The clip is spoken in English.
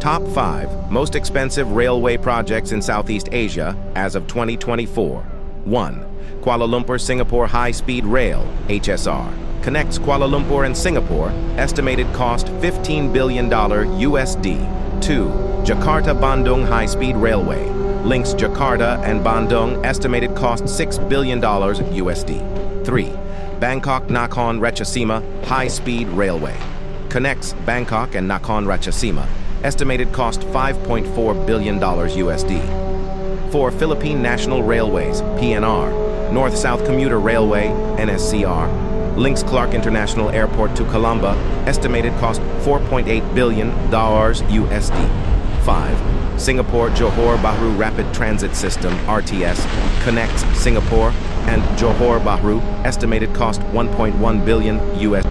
Top 5 most expensive railway projects in Southeast Asia as of 2024. 1. Kuala Lumpur-Singapore High-Speed Rail, HSR. Connects Kuala Lumpur and Singapore, estimated cost $15 billion USD. 2. Jakarta-Bandung High-Speed Railway. Links Jakarta and Bandung, estimated cost $6 billion USD. 3. Bangkok Nakhon Ratchasima High-Speed Railway. Connects Bangkok and Nakhon Ratchasima, estimated cost $5.4 billion USD. 4. Philippine National Railways, PNR. North-South Commuter Railway, NSCR. Links Clark International Airport to Calamba, estimated cost $4.8 billion USD. 5. Singapore Johor Bahru Rapid Transit System, RTS. Connects Singapore and Johor Bahru, estimated cost $1.1 billion USD.